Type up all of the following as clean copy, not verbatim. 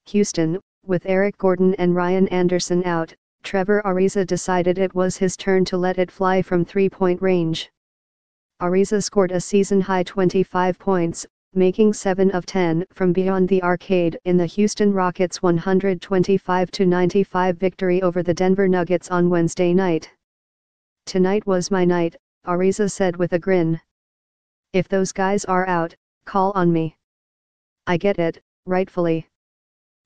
Houston, with Eric Gordon and Ryan Anderson out, Trevor Ariza decided it was his turn to let it fly from three-point range. Ariza scored a season-high 25 points, making 7 of 10 from beyond the arcade in the Houston Rockets' 125-95 victory over the Denver Nuggets on Wednesday night. "Tonight was my night," Ariza said with a grin. "If those guys are out, call on me. I get it, rightfully."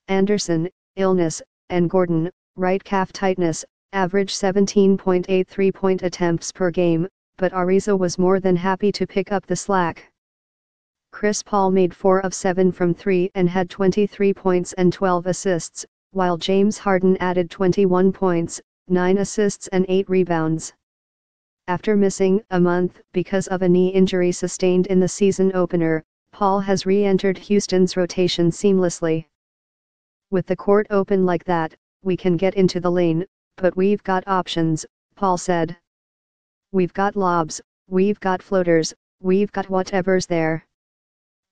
Anderson, illness, and Gordon, right calf tightness, averaged 17.8 three-point attempts per game, but Ariza was more than happy to pick up the slack. Chris Paul made 4 of 7 from 3 and had 23 points and 12 assists, while James Harden added 21 points, 9 assists and 8 rebounds. After missing a month because of a knee injury sustained in the season opener, Paul has re-entered Houston's rotation seamlessly. "With the court open like that, we can get into the lane, but we've got options," Paul said. "We've got lobs, we've got floaters, we've got whatever's there."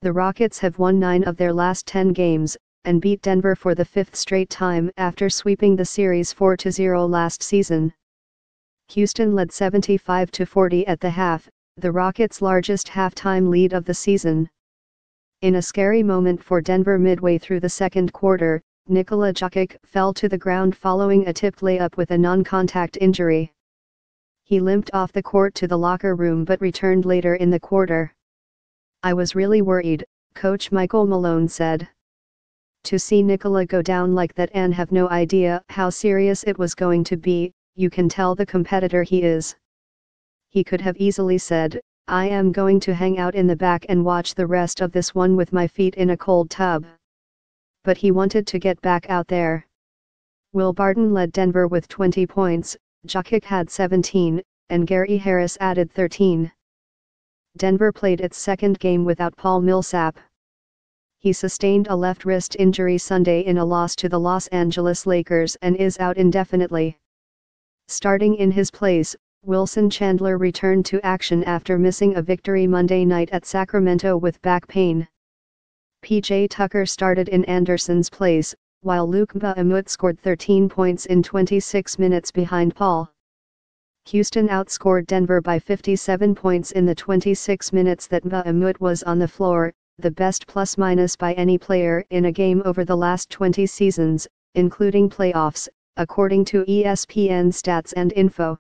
The Rockets have won 9 of their last 10 games, and beat Denver for the 5th straight time after sweeping the series 4-0 last season. Houston led 75-40 at the half, the Rockets' largest halftime lead of the season. In a scary moment for Denver midway through the second quarter, Nikola Jokic fell to the ground following a tipped layup with a non-contact injury. He limped off the court to the locker room but returned later in the quarter. "I was really worried," Coach Michael Malone said. "To see Nikola go down like that and have no idea how serious it was going to be, you can tell the competitor he is. He could have easily said, 'I am going to hang out in the back and watch the rest of this one with my feet in a cold tub.' But he wanted to get back out there." Will Barton led Denver with 20 points, Jokic had 17, and Gary Harris added 13. Denver played its second game without Paul Millsap. He sustained a left wrist injury Sunday in a loss to the Los Angeles Lakers and is out indefinitely. Starting in his place, Wilson Chandler returned to action after missing a victory Monday night at Sacramento with back pain. PJ Tucker started in Anderson's place, while Luke Mbah scored 13 points in 26 minutes behind Paul. Houston outscored Denver by 57 points in the 26 minutes that Mbah was on the floor, the best plus-minus by any player in a game over the last 20 seasons, including playoffs, according to ESPN Stats and Info.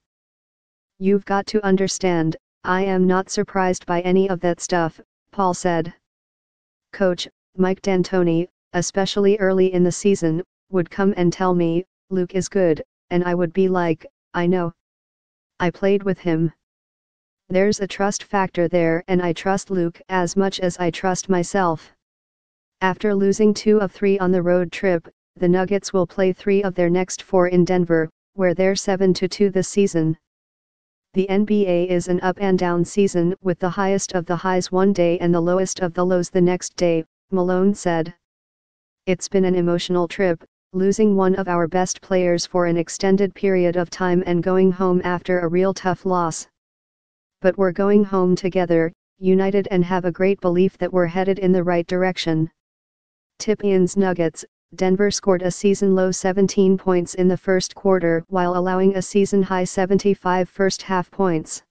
"You've got to understand, I am not surprised by any of that stuff," Paul said. Coach Mike D'Antoni, especially early in the season, would come and tell me, "Luke is good," and I would be like, "I know. I played with him." There's a trust factor there and I trust Luke as much as I trust myself. After losing 2 of 3 on the road trip, the Nuggets will play 3 of their next 4 in Denver, where they're 7-2 this season. The NBA is an up and down season with the highest of the highs one day and the lowest of the lows the next day, Malone said. "It's been an emotional trip, losing one of our best players for an extended period of time and going home after a real tough loss. But we're going home together, united and have a great belief that we're headed in the right direction." Tip-ins Nuggets, Denver scored a season-low 17 points in the first quarter while allowing a season-high 75 first-half points.